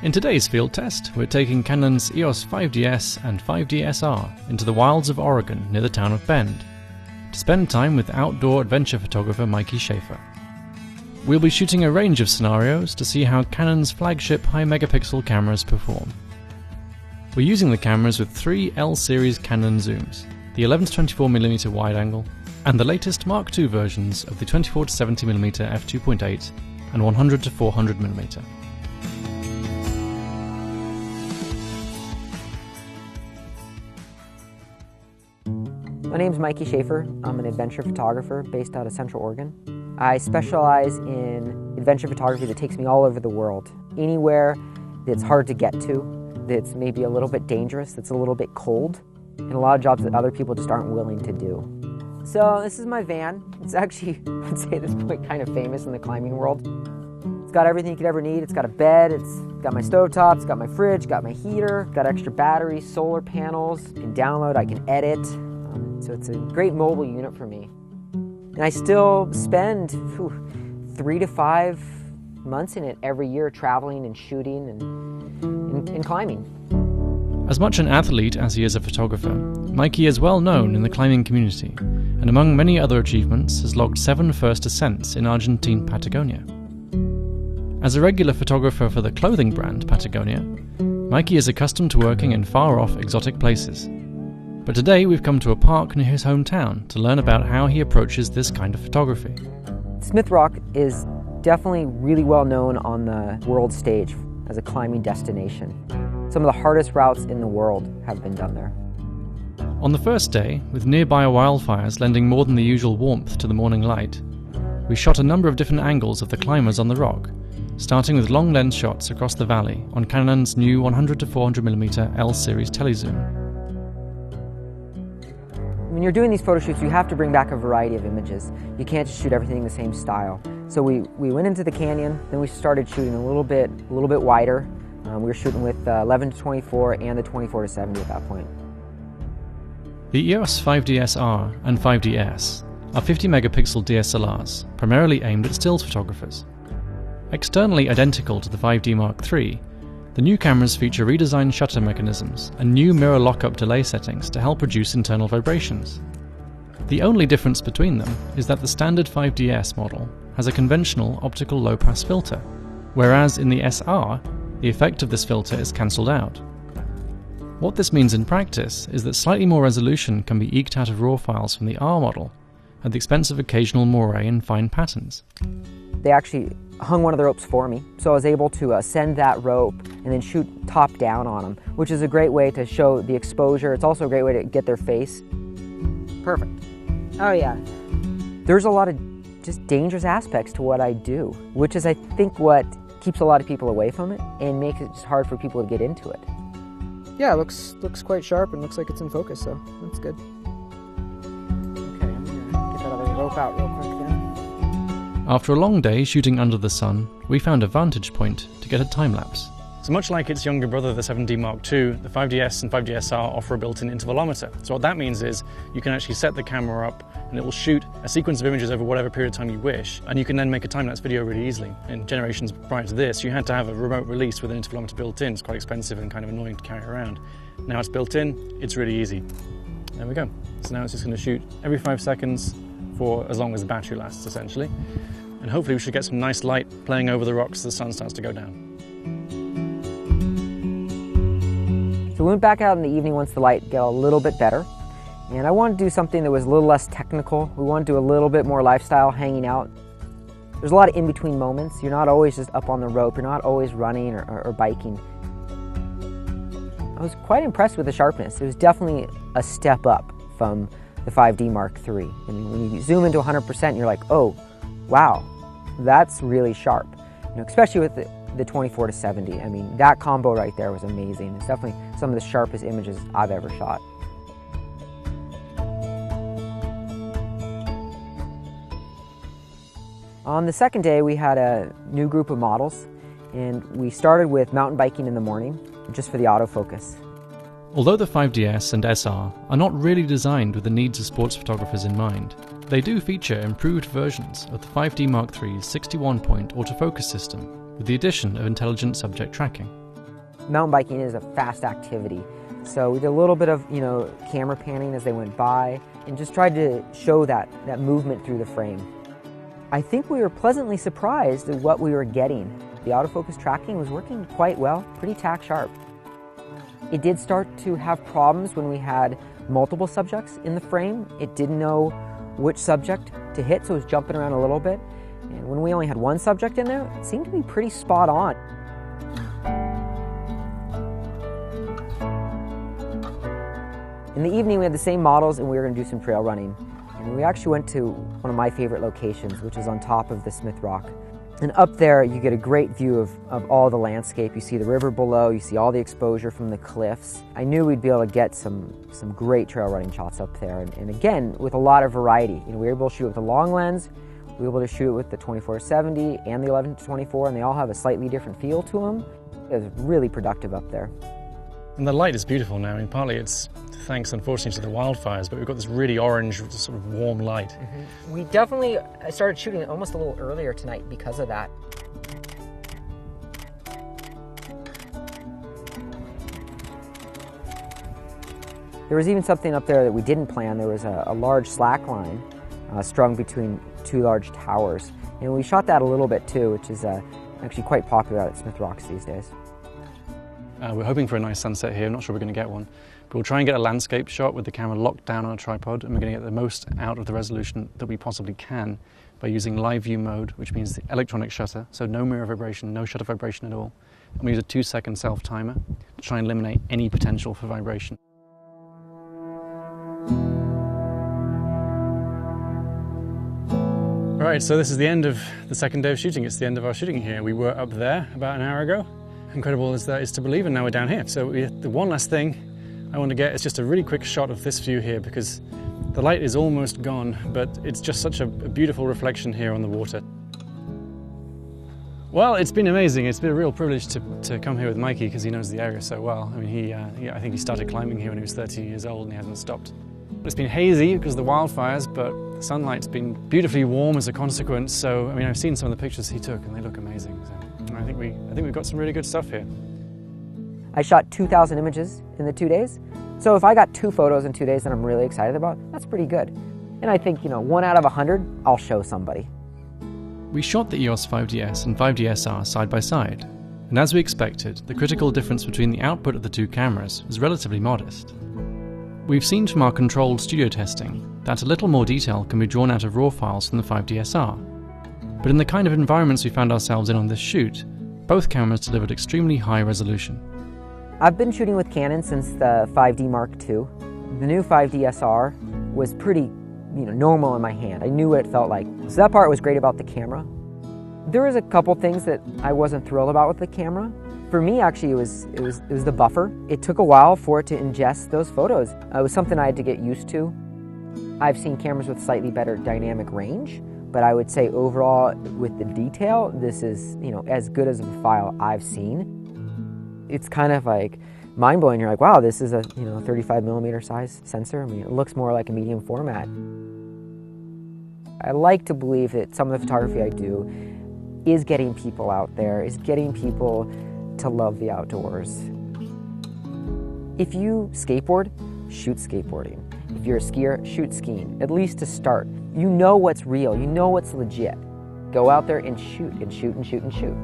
In today's field test, we're taking Canon's EOS 5DS and 5D-SR into the wilds of Oregon near the town of Bend to spend time with outdoor adventure photographer Mikey Schaefer. We'll be shooting a range of scenarios to see how Canon's flagship high-megapixel cameras perform. We're using the cameras with three L-series Canon zooms, the 11-24mm wide-angle, and the latest Mark II versions of the 24-70mm f2.8 and 100-400mm. My name is Mikey Schaefer. I'm an adventure photographer based out of Central Oregon. I specialize in adventure photography that takes me all over the world. Anywhere that's hard to get to, that's maybe a little bit dangerous, that's a little bit cold, and a lot of jobs that other people just aren't willing to do. So this is my van. It's actually, I'd say at this point, kind of famous in the climbing world. It's got everything you could ever need. It's got a bed, it's got my stovetop, it's got my fridge, got my heater, got extra batteries, solar panels. I can download, I can edit. So it's a great mobile unit for me. And I still spend 3 to 5 months in it every year, traveling and shooting and climbing. As much an athlete as he is a photographer, Mikey is well known in the climbing community, and among many other achievements has logged 7 first ascents in Argentine Patagonia. As a regular photographer for the clothing brand Patagonia, Mikey is accustomed to working in far-off exotic places. But today we've come to a park near his hometown to learn about how he approaches this kind of photography. Smith Rock is definitely really well known on the world stage as a climbing destination. Some of the hardest routes in the world have been done there. On the first day, with nearby wildfires lending more than the usual warmth to the morning light, we shot a number of different angles of the climbers on the rock, starting with long lens shots across the valley on Canon's new 100-400mm L-series telezoom. When you're doing these photo shoots, you have to bring back a variety of images. You can't just shoot everything in the same style. So we went into the canyon, then we started shooting a little bit wider. We were shooting with 11-24 and the 24-70 at that point. The EOS 5D-SR and 5DS are 50-megapixel DSLRs, primarily aimed at stills photographers. Externally identical to the 5D Mark III, the new cameras feature redesigned shutter mechanisms and new mirror lockup delay settings to help reduce internal vibrations. The only difference between them is that the standard 5DS model has a conventional optical low-pass filter, whereas in the SR, the effect of this filter is cancelled out. What this means in practice is that slightly more resolution can be eked out of RAW files from the R model, at the expense of occasional moire and fine patterns. They actually hung one of the ropes for me, so I was able to send that rope and then shoot top down on them, which is a great way to show the exposure. It's also a great way to get their face. Perfect. Oh yeah. There's a lot of just dangerous aspects to what I do, which is I think what keeps a lot of people away from it and makes it just hard for people to get into it. Yeah, it looks quite sharp and looks like it's in focus, so that's good. Okay, I'm gonna get that other rope out real quick then. After a long day shooting under the sun, we found a vantage point to get a time-lapse. So much like its younger brother, the 7D Mark II, the 5DS and 5DSR offer a built-in intervalometer. So what that means is you can actually set the camera up and it will shoot a sequence of images over whatever period of time you wish, and you can then make a time-lapse video really easily. In generations prior to this, you had to have a remote release with an intervalometer built in. It's quite expensive and kind of annoying to carry around. Now it's built in, it's really easy. There we go. So now it's just going to shoot every 5 seconds for as long as the battery lasts, essentially. And hopefully we should get some nice light playing over the rocks as the sun starts to go down. So we went back out in the evening once the light got a little bit better. And I wanted to do something that was a little less technical. We wanted to do a little bit more lifestyle, hanging out. There's a lot of in-between moments. You're not always just up on the rope. You're not always running or biking. I was quite impressed with the sharpness. It was definitely a step up from the 5D Mark III. I mean, when you zoom into 100%, you're like, oh, wow, that's really sharp. You know, especially with the 24-70. I mean, that combo right there was amazing. It's definitely some of the sharpest images I've ever shot. On the second day, we had a new group of models, and we started with mountain biking in the morning, just for the autofocus. Although the 5DS and SR are not really designed with the needs of sports photographers in mind, They do feature improved versions of the 5D Mark III's 61-point autofocus system, with the addition of intelligent subject tracking. Mountain biking is a fast activity, so we did a little bit of, camera panning as they went by, and just tried to show that movement through the frame. I think we were pleasantly surprised at what we were getting. The autofocus tracking was working quite well, pretty tack sharp. It did start to have problems when we had multiple subjects in the frame. It didn't know which subject to hit, so it was jumping around a little bit. And when we only had one subject in there, it seemed to be pretty spot on. In the evening, we had the same models, and we were going to do some trail running. And we actually went to one of my favorite locations, which is on top of the Smith Rock. And up there, you get a great view of all the landscape. You see the river below, you see all the exposure from the cliffs. I knew we'd be able to get some great trail running shots up there. And again, with a lot of variety. We were able to shoot with the long lens, we were able to shoot it with the 24-70 and the 11-24, and they all have a slightly different feel to them. It was really productive up there. And the light is beautiful now. I mean, partly it's thanks, unfortunately, to the wildfires, but we've got this really orange, sort of warm light. Mm-hmm. We definitely started shooting almost a little earlier tonight because of that. There was even something up there that we didn't plan. There was a large slack line strung between two large towers. And we shot that a little bit too, which is actually quite popular out at Smith Rocks these days. We're hoping for a nice sunset here. I'm not sure we're going to get one, but we'll try and get a landscape shot with the camera locked down on a tripod, and we're going to get the most out of the resolution that we possibly can by using live view mode, which means the electronic shutter, so no mirror vibration, no shutter vibration at all. And we use a 2-second self timer to try and eliminate any potential for vibration. All right, so this is the end of the second day of shooting. It's the end of our shooting here. We were up there about an hour ago. Incredible as that is to believe, and now we're down here. So the one last thing I want to get is just a really quick shot of this view here, because the light is almost gone, but it's just such a beautiful reflection here on the water. Well, it's been amazing. It's been a real privilege to come here with Mikey, because he knows the area so well. I mean, I think he started climbing here when he was 13 years old, and he hasn't stopped. It's been hazy because of the wildfires, but the sunlight's been beautifully warm as a consequence. So, I mean, I've seen some of the pictures he took, and they look amazing. So I think we've got some really good stuff here. I shot 2,000 images in the 2 days. So if I got 2 photos in 2 days that I'm really excited about, that's pretty good. And I think, 1 out of 100, I'll show somebody. We shot the EOS 5DS and 5DSR side by side, and as we expected, the critical difference between the output of the two cameras was relatively modest. We've seen from our controlled studio testing that a little more detail can be drawn out of RAW files from the 5DSR, but in the kind of environments we found ourselves in on this shoot, both cameras delivered extremely high resolution. I've been shooting with Canon since the 5D Mark II. The new 5DSR was pretty normal in my hand. I knew what it felt like. So that part was great about the camera. There was a couple things that I wasn't thrilled about with the camera. For me, actually, it was the buffer. It took a while for it to ingest those photos. It was something I had to get used to. I've seen cameras with slightly better dynamic range, but I would say overall, with the detail, this is as good as a file I've seen. It's kind of like mind-blowing. You're like, wow, this is a 35mm size sensor. I mean, it looks more like a medium format. I like to believe that some of the photography I do is getting people out there, is getting people to love the outdoors. If you skateboard, shoot skateboarding. If you're a skier, shoot skiing, at least to start. You know what's real, you know what's legit. Go out there and shoot and shoot and shoot and shoot.